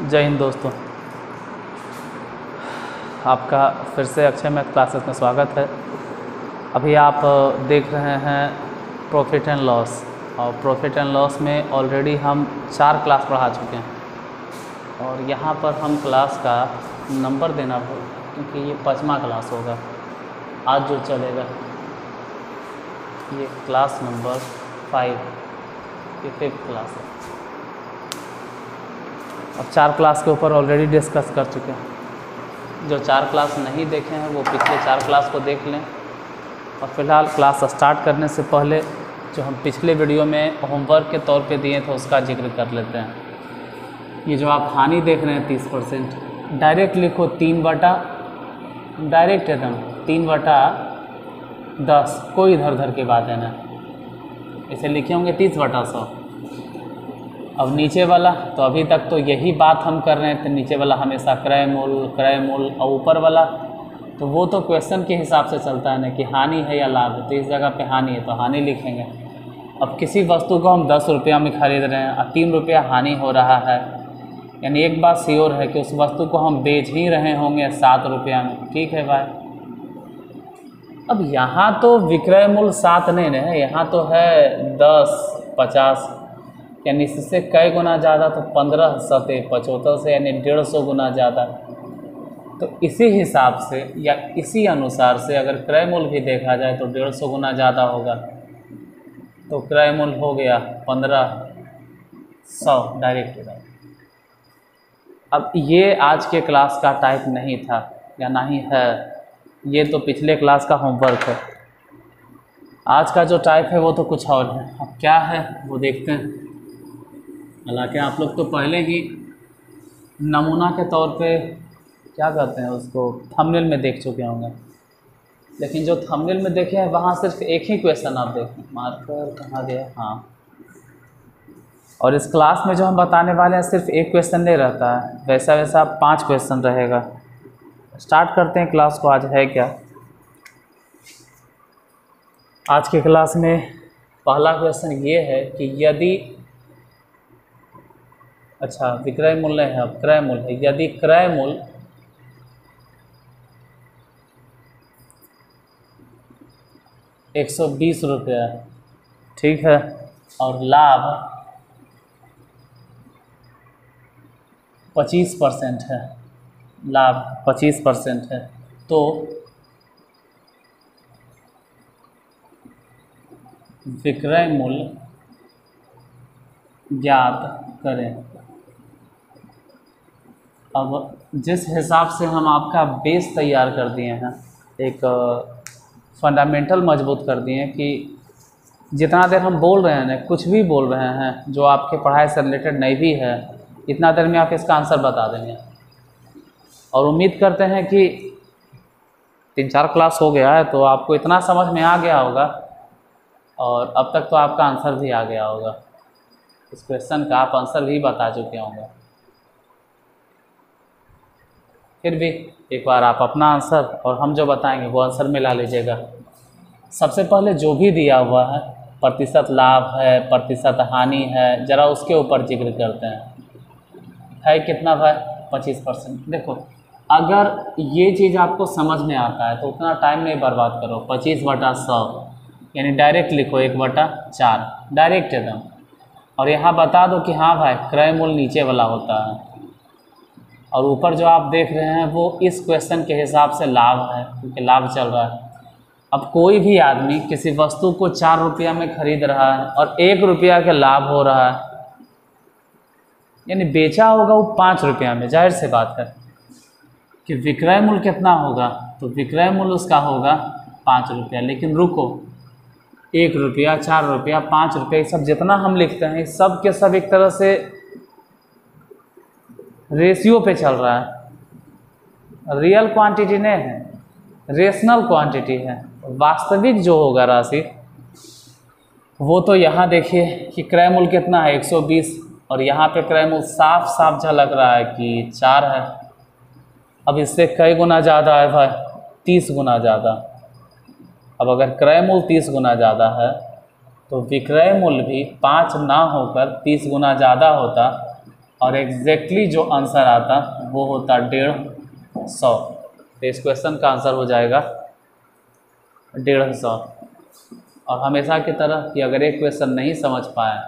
जय हिंद दोस्तों, आपका फिर से अक्षय मैथ क्लासेस में स्वागत है। अभी आप देख रहे हैं प्रॉफिट एंड लॉस, और प्रॉफिट एंड लॉस में ऑलरेडी हम 4 क्लास पढ़ा चुके हैं और यहाँ पर हम क्लास का नंबर देना होगा क्योंकि ये 5वां क्लास होगा आज जो चलेगा। ये क्लास नंबर 5, ये 5th क्लास है। अब 4 क्लास के ऊपर ऑलरेडी डिस्कस कर चुके हैं। जो 4 क्लास नहीं देखे हैं वो पिछले 4 क्लास को देख लें। और फिलहाल क्लास स्टार्ट करने से पहले जो हम पिछले वीडियो में होमवर्क के तौर पे दिए थे उसका जिक्र कर लेते हैं। ये जो आप हानि देख रहे हैं 30%, डायरेक्ट लिखो 3/, डायरेक्ट एकदम 3/10, कोई इधर उधर की बात है ना। इसे लिखे होंगे 30/100। अब नीचे वाला तो अभी तक तो यही बात हम कर रहे थे, नीचे वाला हमेशा क्रय मूल, और ऊपर वाला तो वो तो क्वेश्चन के हिसाब से चलता है ना कि हानि है या लाभ है, तो इस जगह पे हानि है तो हानि लिखेंगे। अब किसी वस्तु को हम 10 रुपया में खरीद रहे हैं और 3 रुपया हानि हो रहा है, यानी एक बात श्योर है कि उस वस्तु को हम बेच ही रहे होंगे 7 रुपया में। ठीक है भाई। अब यहाँ तो विक्रय मूल्य 7 नहीं है, यहाँ तो है 10, 50, यानी इससे कई गुना ज़्यादा, तो 15 सते 75 से यानी 150 गुना ज़्यादा। तो इसी हिसाब से या इसी अनुसार से अगर क्रय मूल्य भी देखा जाए तो 150 गुना ज़्यादा होगा, तो क्रय मूल्य हो गया 1500 डायरेक्ट। अब ये आज के क्लास का टाइप नहीं था या नहीं है, ये तो पिछले क्लास का होमवर्क है। आज का जो टाइप है वो तो कुछ और है। अब क्या है वो देखते हैं। हालांकि आप लोग तो पहले ही नमूना के तौर पे क्या कहते हैं उसको, थंबनेल में देख चुके होंगे, लेकिन जो थंबनेल में देखे हैं वहाँ सिर्फ एक ही क्वेश्चन आप देखें। मार्कर कहाँ गया? हाँ। और इस क्लास में जो हम बताने वाले हैं सिर्फ एक क्वेश्चन नहीं रहता है, वैसा वैसा 5 क्वेश्चन रहेगा। स्टार्ट करते हैं क्लास को। आज है क्या? आज की क्लास में पहला क्वेश्चन ये है कि यदि, अच्छा विक्रय मूल्य है, अब क्रय मूल्य है। यदि क्रय मूल्य ₹120 रुपया, ठीक है, और लाभ 25% है, लाभ 25% है, तो विक्रय मूल्य ज्ञात करें। अब जिस हिसाब से हम आपका बेस तैयार कर दिए हैं, एक फंडामेंटल मजबूत कर दिए हैं कि जितना देर हम बोल रहे हैं ना, कुछ भी बोल रहे हैं जो आपके पढ़ाई से रिलेटेड नहीं भी है, इतना देर में आप इसका आंसर बता देंगे। और उम्मीद करते हैं कि 3-4 क्लास हो गया है तो आपको इतना समझ में आ गया होगा, और अब तक तो आपका आंसर भी आ गया होगा। इस क्वेश्चन का आप आंसर भी बता चुके होंगे। फिर भी एक बार आप अपना आंसर और हम जो बताएंगे वो आंसर मिला लीजिएगा। सबसे पहले जो भी दिया हुआ है, प्रतिशत लाभ है, प्रतिशत हानि है, ज़रा उसके ऊपर जिक्र करते हैं। है कितना भाई? 25%। देखो, अगर ये चीज़ आपको समझ में आता है तो उतना टाइम नहीं बर्बाद करो। 25/100 यानी डायरेक्ट लिखो 1/4, डायरेक्ट एकदम। और यहाँ बता दो कि हाँ भाई क्रय मूल्य नीचे वाला होता है, और ऊपर जो आप देख रहे हैं वो इस क्वेश्चन के हिसाब से लाभ है, क्योंकि लाभ चल रहा है। अब कोई भी आदमी किसी वस्तु को 4 रुपया में खरीद रहा है और 1 रुपया का लाभ हो रहा है, यानी बेचा होगा वो 5 रुपया में। जाहिर से बात है कि विक्रय मूल्य कितना होगा, तो विक्रय मूल्य उसका होगा 5 रुपया। लेकिन रुको, 1 रुपया, 4 रुपया, 5 रुपया, सब जितना हम लिखते हैं सब के सब एक तरह से रेशियो पे चल रहा है। रियल क्वांटिटी नहीं है, रेशनल क्वांटिटी है। वास्तविक जो होगा राशि वो तो यहाँ देखिए कि क्रय मूल्य कितना है 120, और यहाँ पे क्रय मूल्य साफ साफ झलक रहा है कि 4 है। अब इससे कई गुना ज़्यादा है भाई? 30 गुना ज़्यादा। अब अगर क्रय मूल्य 30 गुना ज़्यादा है तो विक्रय मूल्य भी 5 ना होकर 30 गुना ज़्यादा होता, और एग्जैक्टली जो आंसर आता वो होता 150। तो इस क्वेश्चन का आंसर हो जाएगा 150। और हमेशा की तरह कि अगर एक क्वेश्चन नहीं समझ पाए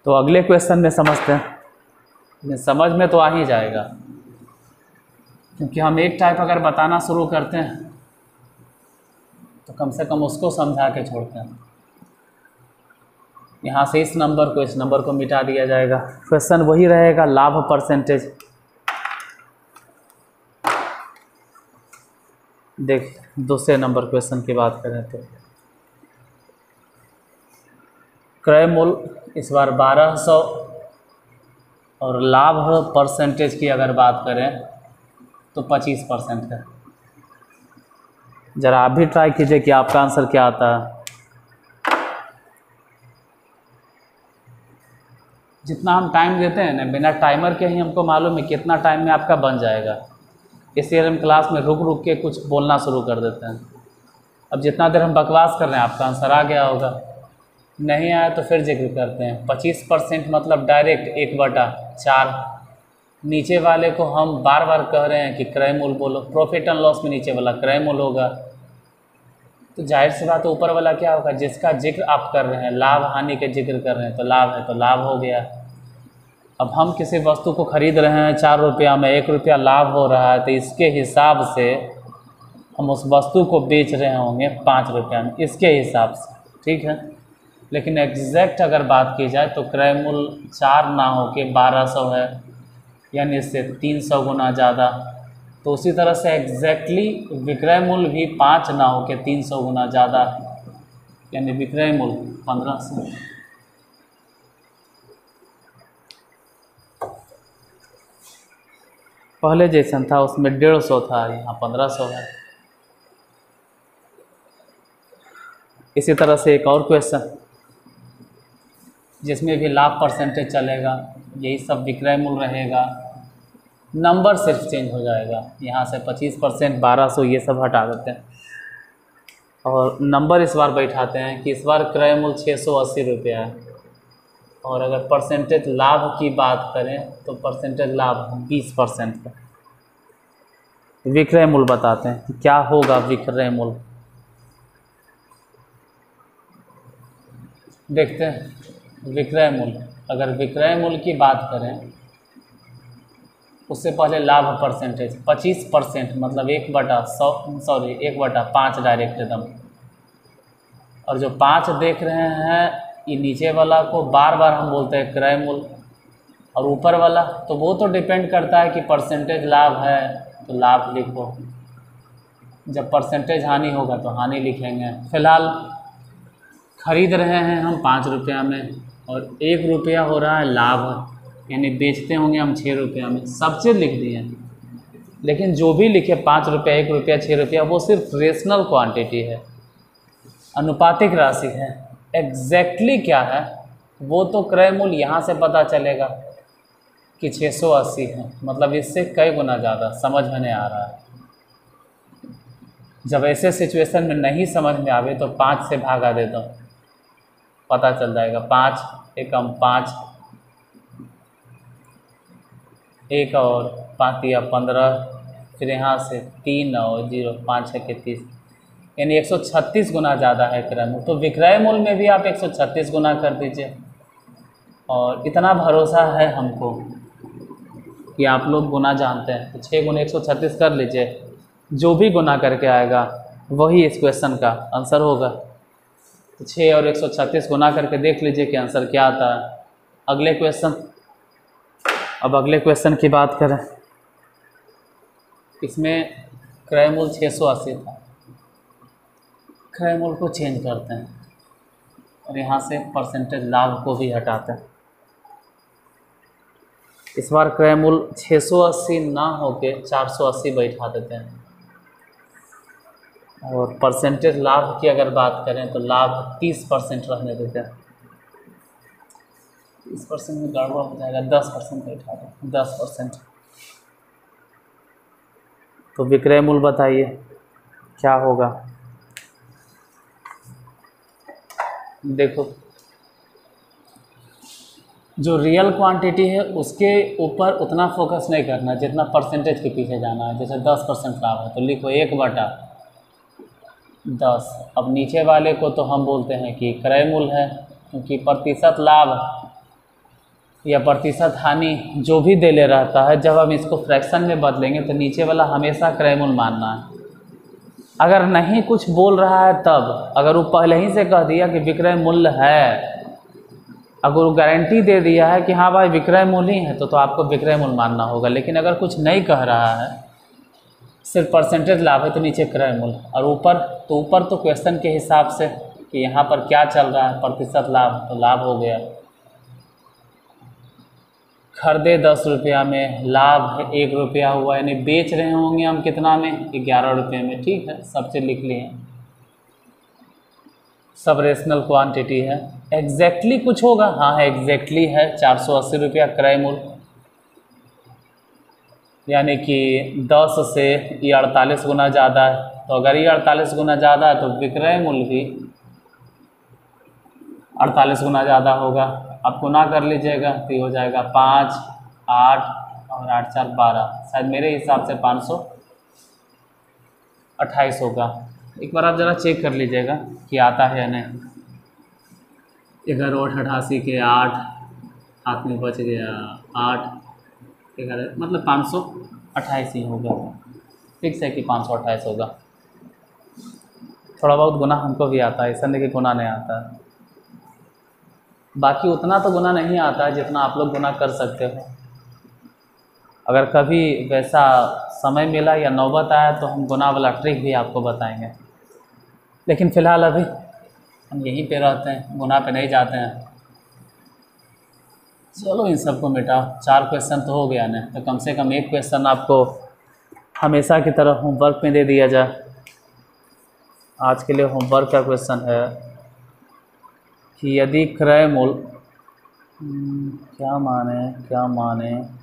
तो अगले क्वेश्चन में समझते हैं, लेकिन समझ में तो आ ही जाएगा, क्योंकि हम एक टाइप अगर बताना शुरू करते हैं तो कम से कम उसको समझा के छोड़ते हैं। यहाँ से इस नंबर को मिटा दिया जाएगा। क्वेश्चन वही रहेगा, लाभ परसेंटेज। देख दूसरे नंबर क्वेश्चन की बात करें तो क्रय मूल्य इस बार 1200 और लाभ परसेंटेज की अगर बात करें तो 25% है। ज़रा आप भी ट्राई कीजिए कि आपका आंसर क्या आता है। जितना हम टाइम देते हैं ना, बिना टाइमर के ही हमको मालूम है कितना टाइम में आपका बन जाएगा, इसलिए हम क्लास में रुक रुक के कुछ बोलना शुरू कर देते हैं। अब जितना देर हम बकवास कर रहे हैं आपका आंसर आ गया होगा, नहीं आया तो फिर जिक्र करते हैं। 25% मतलब डायरेक्ट 1/4। नीचे वाले को हम बार बार कह रहे हैं कि क्रय मूल्य बोलो, प्रॉफिट एंड लॉस में नीचे वाला क्रय मूल्य होगा, तो जाहिर सी बात है ऊपर वाला क्या होगा, जिसका जिक्र आप कर रहे हैं, लाभ हानि के जिक्र कर रहे हैं, तो लाभ है तो लाभ हो गया। अब हम किसी वस्तु को खरीद रहे हैं 4 रुपया में, 1 रुपया लाभ हो रहा है, तो इसके हिसाब से हम उस वस्तु को बेच रहे होंगे 5 रुपया में, इसके हिसाब से, ठीक है। लेकिन एग्जैक्ट अगर बात की जाए तो क्रय मूल्य 4 ना हो के 1200 है, यानी इससे 300 गुना ज़्यादा। तो उसी तरह से एग्जैक्टली विक्रय मूल्य भी 5 ना हो के 300 गुना ज़्यादा, यानी विक्रय मूल्य 1500। पहले जैसन था उसमें 150 था, यहाँ 1500 है। इसी तरह से एक और क्वेश्चन जिसमें भी लाभ परसेंटेज चलेगा, यही सब विक्रय मूल्य रहेगा, नंबर सिर्फ चेंज हो जाएगा। यहाँ से 25%, 1200 ये सब हटा देते हैं और नंबर इस बार बैठाते हैं कि इस बार क्रय मूल्य 680 रुपया है, और अगर परसेंटेज लाभ की बात करें तो परसेंटेज लाभ 20% का। विक्रय मूल्य बताते हैं कि क्या होगा विक्रय मूल्य। देखते हैं विक्रय मूल्य। अगर विक्रय मूल्य की बात करें उससे पहले लाभ परसेंटेज 25% मतलब 1/5 डायरेक्ट एकदम। और जो 5 देख रहे हैं ये नीचे वाला को बार बार हम बोलते हैं क्रय मूल्य, और ऊपर वाला तो वो तो डिपेंड करता है कि परसेंटेज लाभ है तो लाभ लिखो, जब परसेंटेज हानि होगा तो हानि लिखेंगे। फिलहाल खरीद रहे हैं हम 5 रुपया में और 1 रुपया हो रहा है लाभ, यानी बेचते होंगे हम 6 रुपया में, सब चीज़ लिख दिए। लेकिन जो भी लिखे 5 रुपया, 1 रुपया, 6 रुपया, वो सिर्फ रेशनल क्वांटिटी है, अनुपातिक राशि है। एग्जैक्टली क्या है वो तो क्रय मूल्य यहाँ से पता चलेगा कि 680 है, मतलब इससे कई गुना ज़्यादा। समझ में नहीं आ रहा है। जब ऐसे सिचुएशन में नहीं समझ में आवे तो 5 से भागा देता हूँ, पता चल जाएगा। 5 एकम 5, 1 और 5 या 15, फिर यहाँ से 3 और 0, 5 6 के 30, यानी 136 गुना ज़्यादा है क्रय मूल्य। तो विक्रय मूल्य में भी आप 136 गुना कर दीजिए, और इतना भरोसा है हमको कि आप लोग गुना जानते हैं, तो 6 गुना 136 कर लीजिए, जो भी गुना करके आएगा वही इस क्वेश्चन का आंसर होगा। तो 6 और 136 गुना करके देख लीजिए कि आंसर क्या आता है। अगले क्वेश्चन। अब अगले क्वेश्चन की बात करें, इसमें क्रय मूल्य 680 था, क्रय मूल्य को चेंज करते हैं और यहाँ से परसेंटेज लाभ को भी हटाते हैं। इस बार क्रय मूल्य 680 ना होके 480 बैठा देते हैं, और परसेंटेज लाभ की अगर बात करें तो लाभ 30% रहने देते हैं। 30% में गड़बड़ हो जाएगा, 10% बैठा दें, 10%। तो विक्रय मूल्य बताइए क्या होगा। देखो जो रियल क्वांटिटी है उसके ऊपर उतना फोकस नहीं करना जितना परसेंटेज के पीछे जाना है। जैसे 10% लाभ है तो लिखो 1/10। अब नीचे वाले को तो हम बोलते हैं कि क्रय मूल्य है, क्योंकि प्रतिशत लाभ या प्रतिशत हानि जो भी दे ले रहता है, जब हम इसको फ्रैक्शन में बदलेंगे तो नीचे वाला हमेशा क्रय मूल्य मानना है। अगर नहीं कुछ बोल रहा है तब, अगर वो पहले ही से कह दिया कि विक्रय मूल्य है, अगर वो गारंटी दे दिया है कि हाँ भाई विक्रय मूल्य ही है, तो आपको विक्रय मूल्य मानना होगा। लेकिन अगर कुछ नहीं कह रहा है, सिर्फ परसेंटेज लाभ है, तो नीचे क्रय मूल्य, और ऊपर तो क्वेश्चन के हिसाब से कि यहाँ पर क्या चल रहा है, प्रतिशत लाभ, तो लाभ हो गया। खरीदे 10 रुपया में, लाभ है 1 रुपया हुआ, यानी बेच रहे होंगे हम कितना में, 11 रुपये में। ठीक है, सबसे लिख लिए। सब रेशनल क्वांटिटी है। एग्जैक्टली कुछ होगा, हाँ है, एग्जैक्टली है 480 रुपया क्रय मूल्य, यानी कि 10 से ये 48 गुना ज़्यादा है। तो अगर ये 48 गुना ज़्यादा है तो विक्रय मूल्य भी 48 गुना ज़्यादा होगा। आप गुना कर लीजिएगा तो ये हो जाएगा 5, 8 और 8 4 12, शायद मेरे हिसाब से 528 होगा। एक बार आप ज़रा चेक कर लीजिएगा कि आता है या नहीं। 1188 के 8 हाथ में बच गया, 8 11 मतलब 528 ही होगा। फिक्स है कि 528 होगा। थोड़ा बहुत गुना हमको भी आता है, ऐसा नहीं कि गुना नहीं आता है। बाकी उतना तो गुना नहीं आता है जितना आप लोग गुना कर सकते हो। अगर कभी वैसा समय मिला या नौबत आया तो हम गुना वाला ट्रिक भी आपको बताएंगे। लेकिन फ़िलहाल अभी हम यहीं पे रहते हैं, गुना पे नहीं जाते हैं। चलो इन सबको मिटाओ। 4 क्वेश्चन तो हो गया ना, तो कम से कम एक क्वेश्चन आपको हमेशा की तरह होमवर्क में दे दिया जाए। आज के लिए होमवर्क का क्वेश्चन है कि यदि क्रय मूल्य क्या माने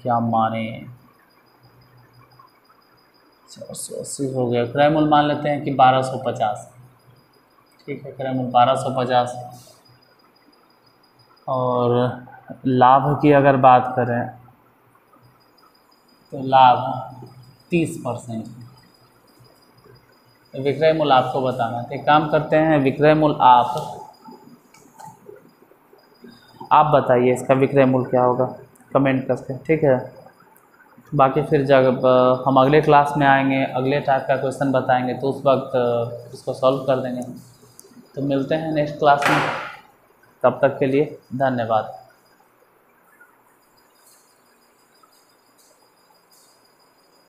480 हो गया, क्रय मूल्य मान लेते हैं कि 1250। ठीक है, क्रय मूल्य 1250। और लाभ की अगर बात करें तो लाभ 30%। विक्रय मूल्य आपको बताना है। एक काम करते हैं, विक्रय मूल्य आप बताइए इसका विक्रय मूल्य क्या होगा, कमेंट करके। ठीक है, बाकी फिर जब हम अगले क्लास में आएंगे, अगले टाइप का क्वेश्चन बताएंगे, तो उस वक्त उसको सॉल्व कर देंगे। तो मिलते हैं नेक्स्ट क्लास में, तब तक के लिए धन्यवाद।